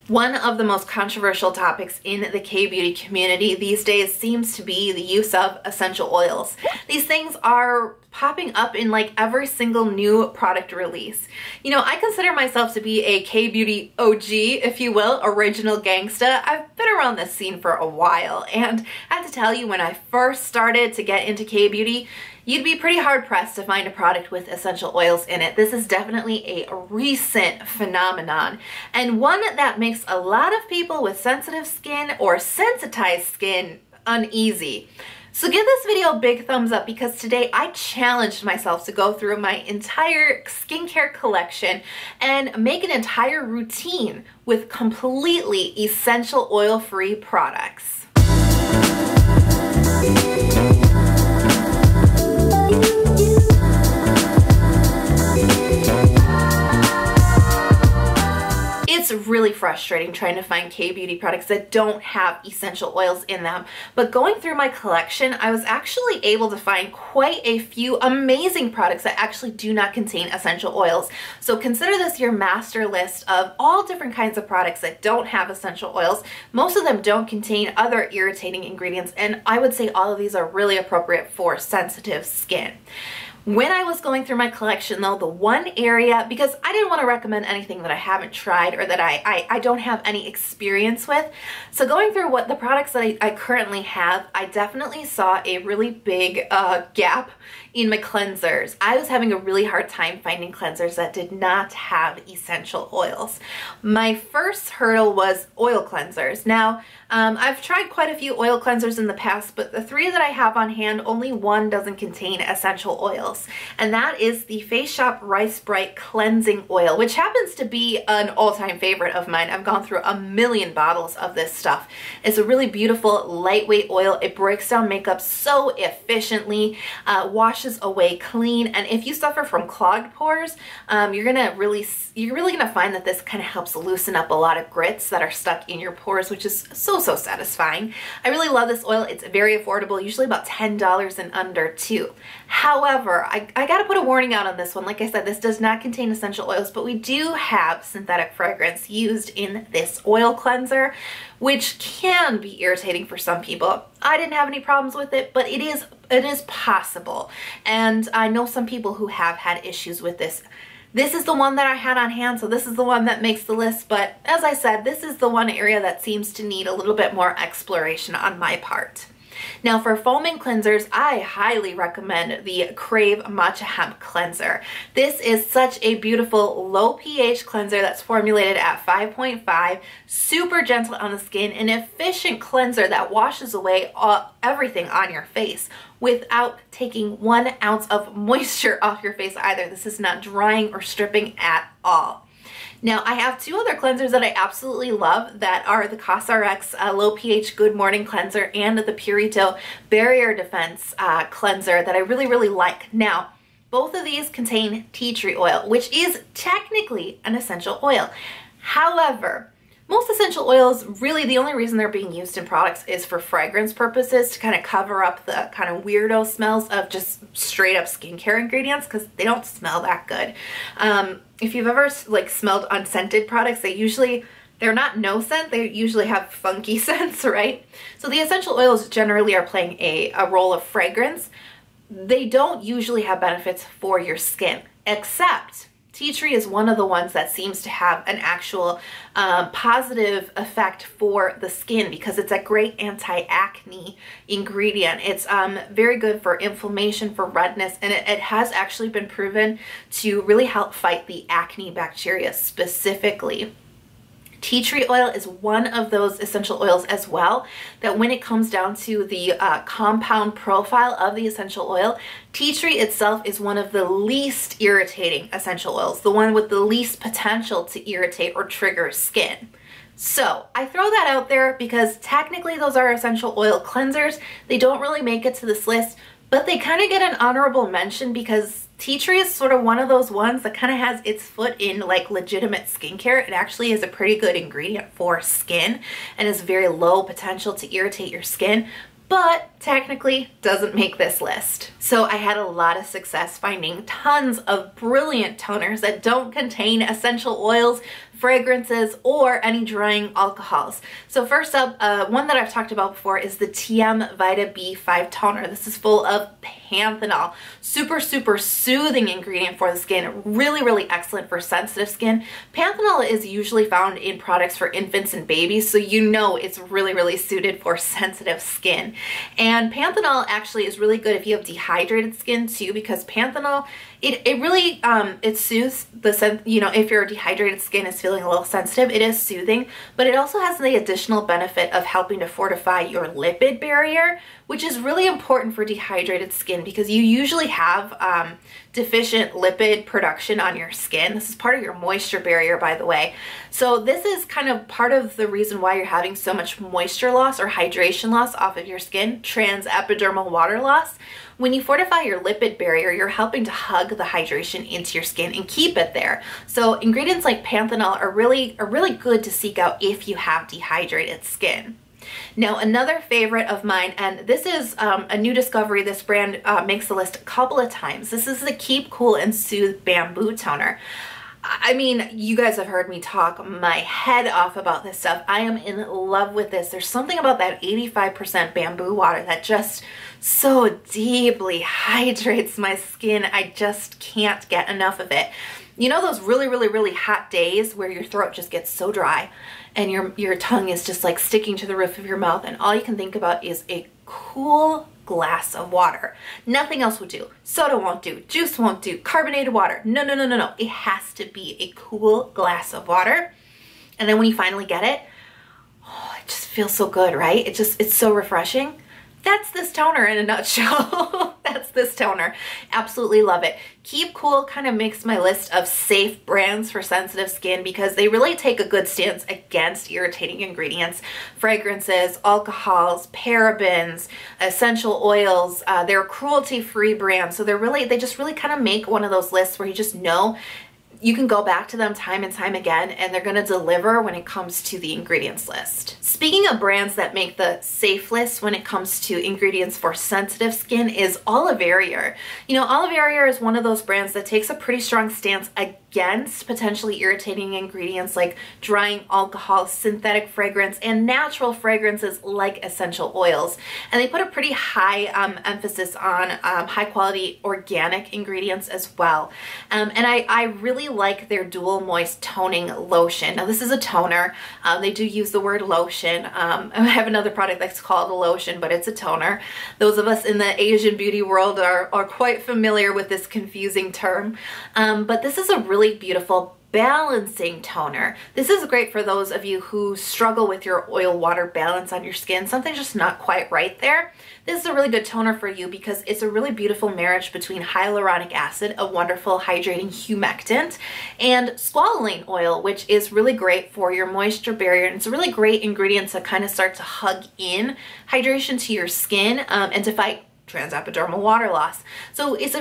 One of the most controversial topics in the K-beauty community these days seems to be the use of essential oils. These things are popping up in like every single new product release. You know, I consider myself to be a K-beauty OG, if you will, original gangsta. I've been around this scene for a while, and I have to tell you, when I first started to get into K-beauty, you'd be pretty hard-pressed to find a product with essential oils in it. This is definitely a recent phenomenon, and one that makes a lot of people with sensitive skin or sensitized skin uneasy. So give this video a big thumbs up, because today I challenged myself to go through my entire skincare collection and make an entire routine with completely essential oil-free products. It's really frustrating trying to find K-beauty products that don't have essential oils in them, but going through my collection, I was actually able to find quite a few amazing products that actually do not contain essential oils. So consider this your master list of all different kinds of products that don't have essential oils. Most of them don't contain other irritating ingredients, and I would say all of these are really appropriate for sensitive skin. When I was going through my collection though, the one area, because I didn't want to recommend anything that I haven't tried or that I don't have any experience with, so going through what the products that I currently have, I definitely saw a really big gap in my cleansers. I was having a really hard time finding cleansers that did not have essential oils. My first hurdle was oil cleansers. Now, I've tried quite a few oil cleansers in the past, but the three that I have on hand, only one doesn't contain essential oils, and that is the Face Shop Rice Bright Cleansing Oil, which happens to be an all-time favorite of mine. I've gone through a million bottles of this stuff. It's a really beautiful, lightweight oil. It breaks down makeup so efficiently, washes away clean, and if you suffer from clogged pores, you're really gonna find that this kind of helps loosen up a lot of grits that are stuck in your pores, which is so satisfying. I really love this oil. It's very affordable, usually about $10 and under too. However, I gotta put a warning out on this one. Like I said, this does not contain essential oils, but we do have synthetic fragrance used in this oil cleanser, which can be irritating for some people. I didn't have any problems with it, but it is possible. And I know some people who have had issues with this. This is the one that I had on hand, so this is the one that makes the list, but as I said, this is the one area that seems to need a little bit more exploration on my part. Now for foaming cleansers, I highly recommend the Krave Matcha Hemp Cleanser. This is such a beautiful low pH cleanser that's formulated at 5.5, super gentle on the skin, an efficient cleanser that washes away everything on your face without taking 1 ounce of moisture off your face either. This is not drying or stripping at all. Now, I have two other cleansers that I absolutely love that are the CosRx Low pH Good Morning Cleanser and the Purito Barrier Defense Cleanser that I really like. Now, both of these contain tea tree oil, which is technically an essential oil. However, most essential oils, really the only reason they're being used in products is for fragrance purposes, to kind of cover up the kind of weirdo smells of just straight up skincare ingredients, because they don't smell that good. If you've ever like smelled unscented products, they're not no scent, they usually have funky scents, right? So the essential oils generally are playing a role of fragrance. They don't usually have benefits for your skin, except tea tree is one of the ones that seems to have an actual positive effect for the skin, because it's a great anti-acne ingredient. It's very good for inflammation, for redness, and it has actually been proven to really help fight the acne bacteria specifically. Tea tree oil is one of those essential oils as well, that when it comes down to the compound profile of the essential oil, tea tree itself is one of the least irritating essential oils, the one with the least potential to irritate or trigger skin. So I throw that out there because technically those are essential oil cleansers. They don't really make it to this list, but they kind of get an honorable mention because tea tree is sort of one of those ones that kind of has its foot in like legitimate skincare. It actually is a pretty good ingredient for skin and is very low potential to irritate your skin, but technically doesn't make this list. So I had a lot of success finding tons of brilliant toners that don't contain essential oils, fragrances, or any drying alcohols. So first up, one that I've talked about before is the TM Vita B5 toner. This is full of panthenol. Super, super soothing ingredient for the skin. Really, really excellent for sensitive skin. Panthenol is usually found in products for infants and babies, so you know it's really, really suited for sensitive skin. And panthenol actually is really good if you have dehydrated skin too, because panthenol, it really, it soothes the, if your dehydrated skin is feeling a little sensitive, it is soothing, but it also has the additional benefit of helping to fortify your lipid barrier, which is really important for dehydrated skin because you usually have deficient lipid production on your skin. This is part of your moisture barrier, by the way. So this is kind of part of the reason why you're having so much moisture loss or hydration loss off of your skin, transepidermal water loss. When you fortify your lipid barrier, you're helping to hug the hydration into your skin and keep it there. So ingredients like panthenol are really good to seek out if you have dehydrated skin. Now, another favorite of mine, and this is a new discovery, this brand makes the list a couple of times. This is the Keep Cool and Soothe Bamboo Toner. I mean, you guys have heard me talk my head off about this stuff. I am in love with this. There's something about that 85% bamboo water that just so deeply hydrates my skin. I just can't get enough of it. You know those really hot days where your throat just gets so dry and your tongue is just like sticking to the roof of your mouth and all you can think about is a cool glass of water. Nothing else would do. Soda won't do. Juice won't do. Carbonated water. No. It has to be a cool glass of water. And then when you finally get it, oh, it just feels so good, right? It's so refreshing. That's this toner in a nutshell. That's this toner. Absolutely love it. Keep Cool kind of makes my list of safe brands for sensitive skin because they really take a good stance against irritating ingredients, fragrances, alcohols, parabens, essential oils. They're cruelty-free brands. So they just really kind of make one of those lists where you just know you can go back to them time and time again and they're going to deliver when it comes to the ingredients list. Speaking of brands that make the safe list when it comes to ingredients for sensitive skin is Olivarrier. You know, Olivarrier is one of those brands that takes a pretty strong stance against potentially irritating ingredients like drying alcohol, synthetic fragrance, and natural fragrances like essential oils. And they put a pretty high emphasis on high quality organic ingredients as well. And I really like their dual moist toning lotion. Now this is a toner. They do use the word lotion. I have another product that's called a lotion, but it's a toner. Those of us in the Asian beauty world are quite familiar with this confusing term. But this is a really beautiful balancing toner. This is great for those of you who struggle with your oil-water balance on your skin. Something's just not quite right there. This is a really good toner for you because it's a really beautiful marriage between hyaluronic acid, a wonderful hydrating humectant, and squalane oil, which is really great for your moisture barrier. And it's a really great ingredient to kind of start to hug in hydration to your skin and to fight transepidermal water loss. So it's a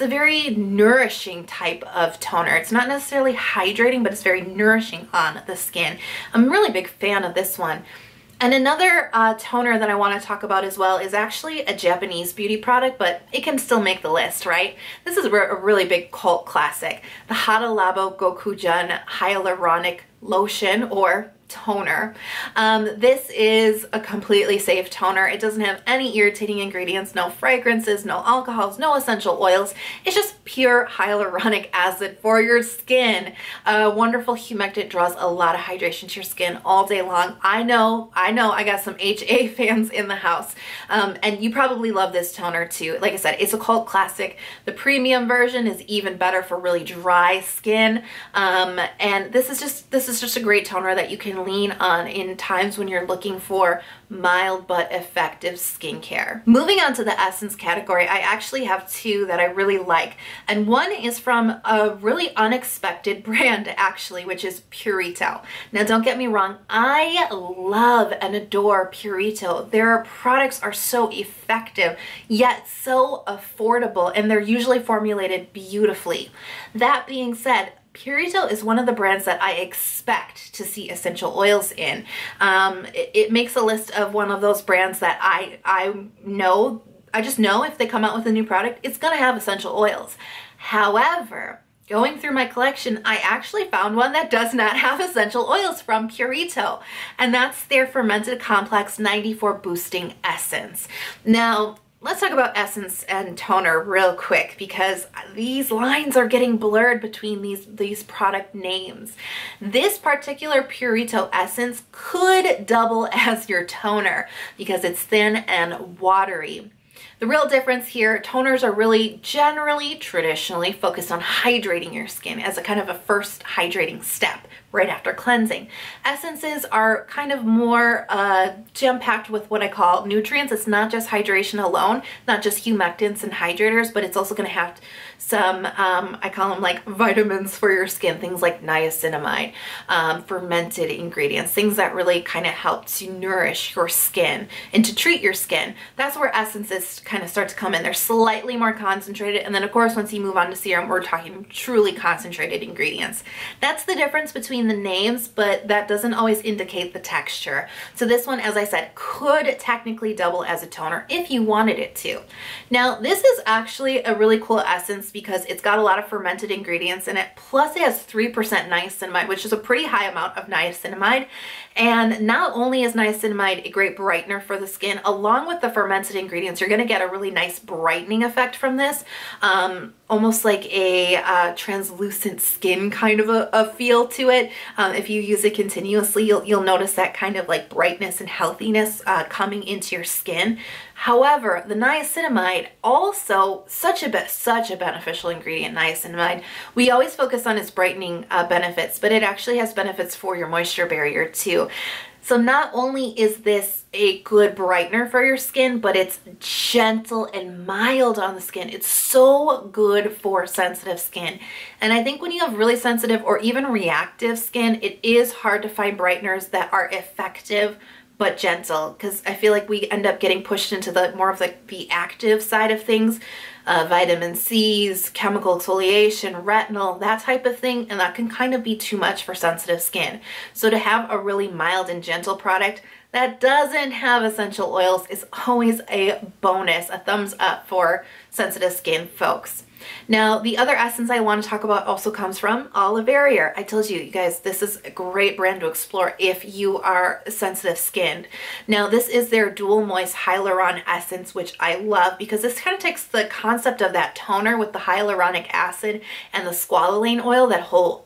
very nourishing type of toner. It's not necessarily hydrating, but it's very nourishing on the skin. I'm a really big fan of this one. And another toner that I want to talk about as well is actually a Japanese beauty product, but it can still make the list, right? This is a really big cult classic. The Hada Labo Gokujyun Hyaluronic Lotion or toner. This is a completely safe toner. It doesn't have any irritating ingredients, no fragrances, no alcohols, no essential oils. It's just pure hyaluronic acid for your skin. Wonderful humectant, draws a lot of hydration to your skin all day long. I know, I got some HA fans in the house. And you probably love this toner too. Like I said, it's a cult classic. The premium version is even better for really dry skin. And this is just a great toner that you can lean on in times when you're looking for mild but effective skincare. Moving on to the essence category, I actually have two that I really like. And one is from a really unexpected brand actually, which is Purito. Now don't get me wrong, I love and adore Purito. Their products are so effective, yet so affordable, and they're usually formulated beautifully. That being said, Purito is one of the brands that I expect to see essential oils in. It makes a list of one of those brands that I just know if they come out with a new product, it's gonna have essential oils. However, going through my collection, I actually found one that does not have essential oils from Purito, and that's their Fermented Complex 94 Boosting Essence. Now, let's talk about essence and toner real quick, because these lines are getting blurred between these product names. This particular Purito essence could double as your toner because it's thin and watery. The real difference here, toners are really traditionally focused on hydrating your skin as a kind of a first hydrating step right after cleansing. Essences are kind of more jam-packed with what I call nutrients. It's not just hydration alone, not just humectants and hydrators, but it's also going to have some, I call them like vitamins for your skin, things like niacinamide, fermented ingredients, things that really kind of help to nourish your skin and to treat your skin. That's where essences kind of start to come in. They're slightly more concentrated, and then of course once you move on to serum, we're talking truly concentrated ingredients. That's the difference between the names, but that doesn't always indicate the texture. So this one, as I said, could technically double as a toner if you wanted it to. Now this is actually a really cool essence because it's got a lot of fermented ingredients in it, plus it has 3% niacinamide, which is a pretty high amount of niacinamide. And not only is niacinamide a great brightener for the skin, along with the fermented ingredients, you're going to get a really nice brightening effect from this. Almost like a translucent skin kind of a feel to it. If you use it continuously, you'll notice that kind of like brightness and healthiness coming into your skin. However, the niacinamide, also such a beneficial ingredient, niacinamide. We always focus on its brightening benefits, but it actually has benefits for your moisture barrier too. So not only is this a good brightener for your skin, but it's gentle and mild on the skin. It's so good for sensitive skin. And I think when you have really sensitive or even reactive skin, it is hard to find brighteners that are effective but gentle, because I feel like we end up getting pushed into the more of the active side of things, vitamin C's, chemical exfoliation, retinol, that type of thing, and that can kind of be too much for sensitive skin. So to have a really mild and gentle product that doesn't have essential oils is always a bonus, a thumbs up for sensitive skin folks. Now, the other essence I want to talk about also comes from Olivarrier. I told you guys, this is a great brand to explore if you are sensitive skinned. Now, this is their Dual Moist Hyaluron Essence, which I love because this kind of takes the concept of that toner with the hyaluronic acid and the squalane oil, that whole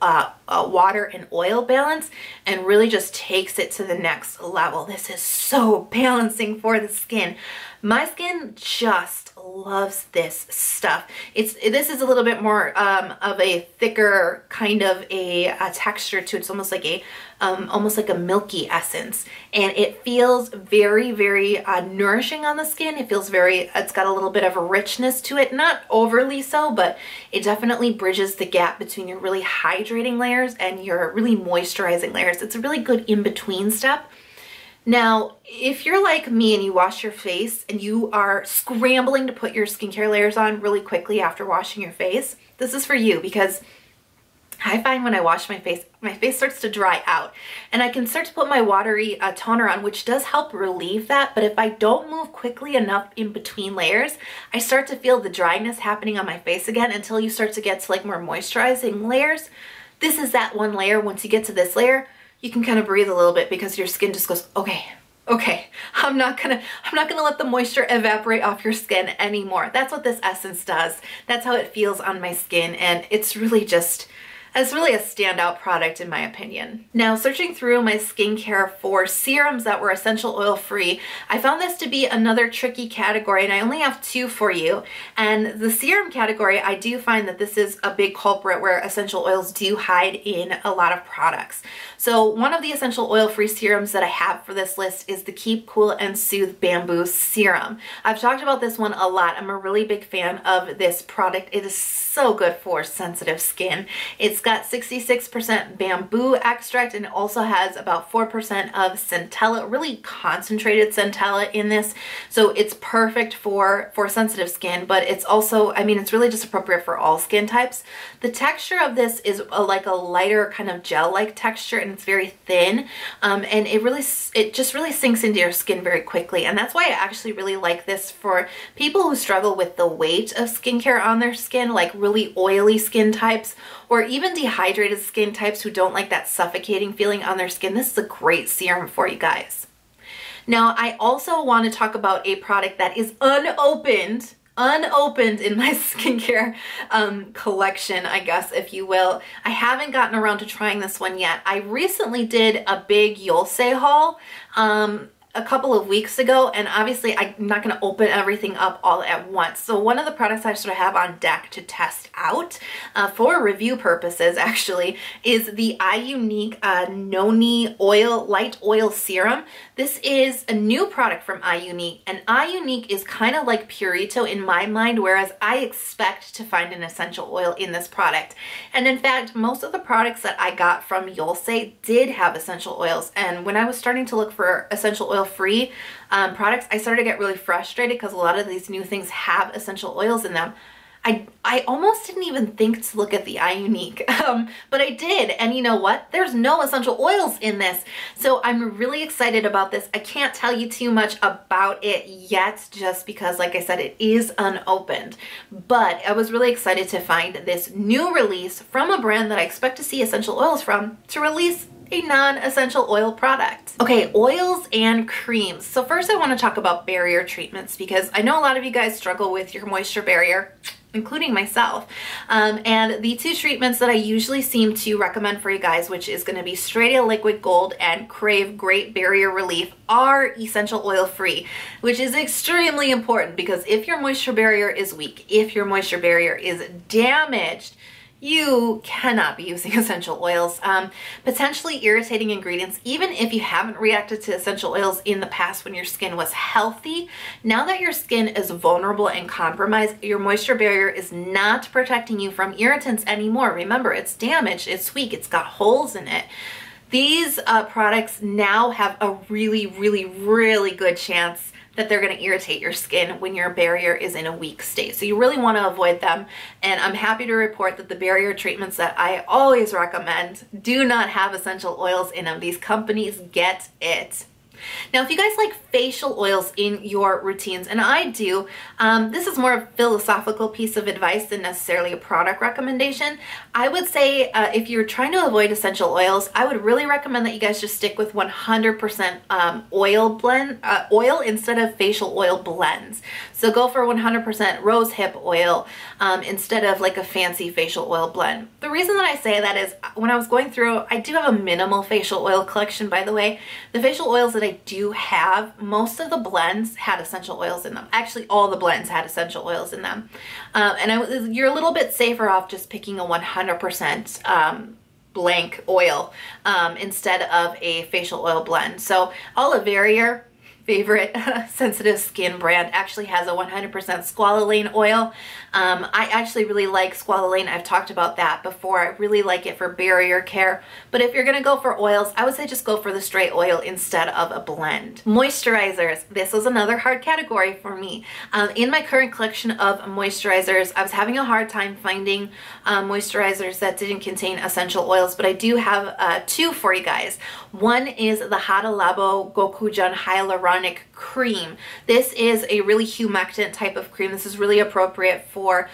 water and oil balance, and really just takes it to the next level. This is so balancing for the skin. My skin just loves this stuff. This is a little bit more of a thicker kind of a texture to it. It's almost like a milky essence, and it feels very nourishing on the skin. It feels it's got a little bit of a richness to it, not overly so, but it definitely bridges the gap between your really hydrating layers and your really moisturizing layers. It's a really good in-between step. Now, if you're like me and you wash your face and you are scrambling to put your skincare layers on really quickly after washing your face, this is for you, because I find when I wash my face starts to dry out, and I can start to put my watery toner on, which does help relieve that. But if I don't move quickly enough in between layers, I start to feel the dryness happening on my face again until you start to get to like more moisturizing layers. This is that one layer. Once you get to this layer, you can kind of breathe a little bit because your skin just goes, okay, I'm not gonna let the moisture evaporate off your skin anymore. That's what this essence does. That's how it feels on my skin, and it's really a standout product in my opinion. Now, searching through my skincare for serums that were essential oil free, I found this to be another tricky category, and I only have two for you. And the serum category, I do find that this is a big culprit where essential oils do hide in a lot of products. So one of the essential oil-free serums that I have for this list is the Keep Cool and Soothe Bamboo Serum. I've talked about this one a lot. I'm a really big fan of this product. It is so good for sensitive skin. It's got 66% bamboo extract and it also has about 4% of centella, really concentrated centella in this. So it's perfect for sensitive skin, but it's also, I mean, it's really just appropriate for all skin types. The texture of this is like a lighter kind of gel-like texture, and it's very thin, and it just really sinks into your skin very quickly. And that's why I actually really like this for people who struggle with the weight of skincare on their skin, like really oily skin types, or even dehydrated skin types who don't like that suffocating feeling on their skin. This is a great serum for you guys. Now, I also want to talk about a product that is unopened in my skincare collection, I guess, if you will. I haven't gotten around to trying this one yet. I recently did a big Yulse haul a couple of weeks ago, and obviously I'm not going to open everything up all at once. So one of the products I sort of have on deck to test out for review purposes actually is the Iunik Noni light oil serum. This is a new product from Iunik, and Iunik is kind of like Purito in my mind, whereas I expect to find an essential oil in this product. And in fact, most of the products that I got from Yulse did have essential oils, and when I was starting to look for essential oil free products, I started to get really frustrated because a lot of these new things have essential oils in them. I almost didn't even think to look at the Iunik, but I did, and you know what? There's no essential oils in this, so I'm really excited about this. I can't tell you too much about it yet, just because, like I said, it is unopened, but I was really excited to find this new release from a brand that I expect to see essential oils from to release a non-essential oil product. Okay, oils and creams. So first I want to talk about barrier treatments, because I know a lot of you guys struggle with your moisture barrier, including myself. And the two treatments that I usually seem to recommend for you guys, which is going to be Stratia Liquid Gold and Krave Great Barrier Relief, are essential oil free, which is extremely important, because if your moisture barrier is weak, if your moisture barrier is damaged, you cannot be using essential oils. Potentially irritating ingredients, even if you haven't reacted to essential oils in the past when your skin was healthy. Now that your skin is vulnerable and compromised, your moisture barrier is not protecting you from irritants anymore. Remember, it's damaged, it's weak, it's got holes in it. These products now have a really, really, really good chance that they're going to irritate your skin when your barrier is in a weak state. So you really want to avoid them. And I'm happy to report that the barrier treatments that I always recommend do not have essential oils in them. These companies get it. Now, if you guys like facial oils in your routines, and I do, this is more a philosophical piece of advice than necessarily a product recommendation. I would say if you're trying to avoid essential oils, I would really recommend that you guys just stick with 100% oil instead of facial oil blends. So go for 100% rose hip oil instead of like a fancy facial oil blend. The reason that I say that is when I was going through, I do have a minimal facial oil collection, by the way. The facial oils that I do have, most of the blends had essential oils in them. Actually, all the blends had essential oils in them. You're a little bit safer off just picking a 100% blank oil instead of a facial oil blend. So Olivarrier, favorite sensitive skin brand, actually has a 100% Squalane oil. I actually really like Squalane. I've talked about that before. I really like it for barrier care. But if you're going to go for oils, I would say just go for the straight oil instead of a blend. Moisturizers. This was another hard category for me. In my current collection of moisturizers, I was having a hard time finding moisturizers that didn't contain essential oils, but I do have two for you guys. One is the Hada Labo Gokujyun Hyaluronic cream. This is a really humectant type of cream. This is really appropriate for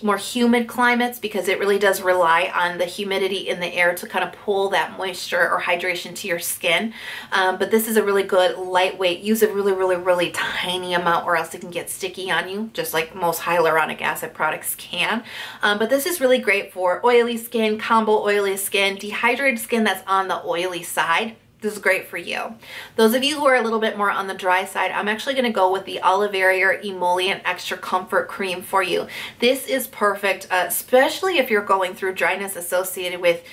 more humid climates because it really does rely on the humidity in the air to kind of pull that moisture or hydration to your skin. But this is a really good lightweight, use a really, really, really tiny amount or else it can get sticky on you, just like most hyaluronic acid products can. But this is really great for oily skin, combo oily skin, dehydrated skin that's on the oily side. this is great for you. Those of you who are a little bit more on the dry side, I'm actually going to go with the Olivarrier Emollient Extra Comfort Cream for you. This is perfect, especially if you're going through dryness associated with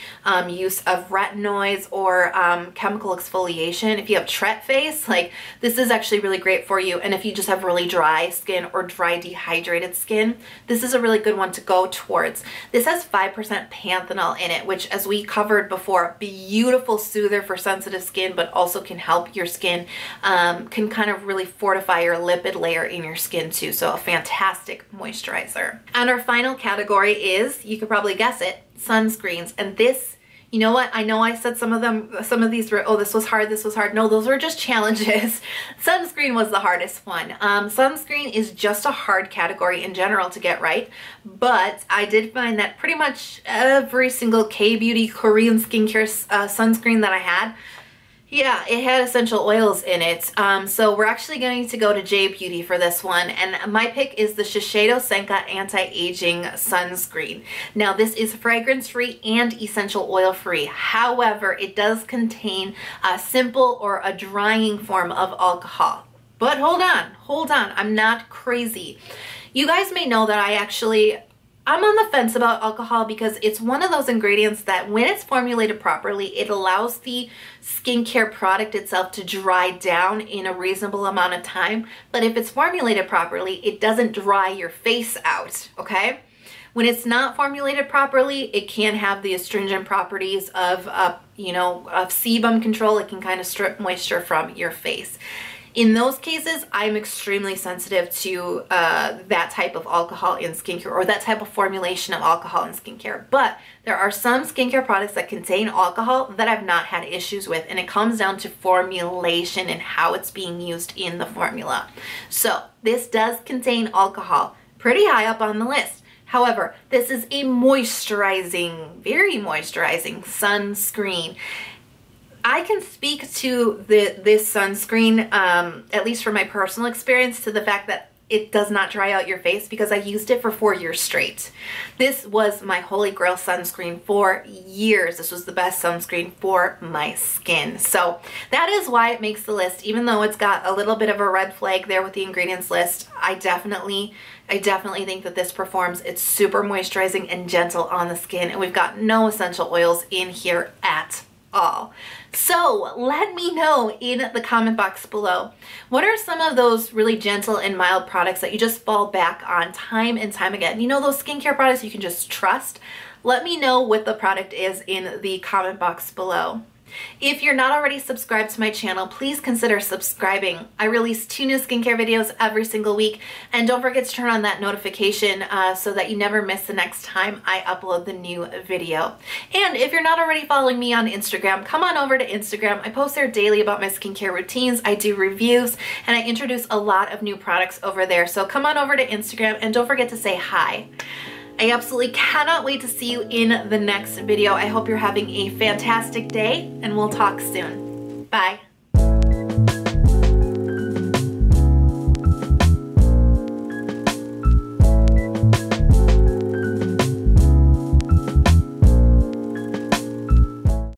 use of retinoids or chemical exfoliation. If you have Tret face, like this is actually really great for you. And if you just have really dry skin or dry dehydrated skin, this is a really good one to go towards. This has 5% panthenol in it, which, as we covered before, beautiful soother for sensitive skin, but also can help your skin, can kind of really fortify your lipid layer in your skin too. So a fantastic moisturizer. And our final category is, you could probably guess it, sunscreens. And this, you know what? I know I said some of these were, oh, this was hard, this was hard. No, those were just challenges. Sunscreen was the hardest one. Sunscreen is just a hard category in general to get right, but I did find that pretty much every single K-Beauty Korean skincare sunscreen that I had, yeah, it had essential oils in it. So we're actually going to go to J Beauty for this one. And my pick is the Shiseido Senka Anti-Aging Sunscreen. Now this is fragrance-free and essential oil-free. However, it does contain a simple or a drying form of alcohol. But hold on, I'm not crazy. You guys may know that I'm on the fence about alcohol because it's one of those ingredients that when it's formulated properly, it allows the skincare product itself to dry down in a reasonable amount of time. But if it's formulated properly, it doesn't dry your face out, okay? When it's not formulated properly, it can have the astringent properties of, of sebum control. It can kind of strip moisture from your face. In those cases, I'm extremely sensitive to that type of alcohol in skincare, or that type of formulation of alcohol in skincare. But there are some skincare products that contain alcohol that I've not had issues with, and it comes down to formulation and how it's being used in the formula. So this does contain alcohol, pretty high up on the list. However, this is a moisturizing, very moisturizing sunscreen. I can speak to this sunscreen, at least from my personal experience, to the fact that it does not dry out your face because I used it for 4 years straight. This was my holy grail sunscreen for years. This was the best sunscreen for my skin. So that is why it makes the list. Even though it's got a little bit of a red flag there with the ingredients list, I definitely think that this performs. It's super moisturizing and gentle on the skin, and we've got no essential oils in here at all. So let me know in the comment box below, what are some of those really gentle and mild products that you just fall back on time and time again? You know, those skincare products you can just trust? Let me know what the product is in the comment box below. If you're not already subscribed to my channel, please consider subscribing. I release 2 new skincare videos every single week, and don't forget to turn on that notification so that you never miss the next time I upload the new video. And if you're not already following me on Instagram, come on over to Instagram. I post there daily about my skincare routines, I do reviews, and I introduce a lot of new products over there. So come on over to Instagram and don't forget to say hi. I absolutely cannot wait to see you in the next video. I hope you're having a fantastic day, and we'll talk soon. Bye.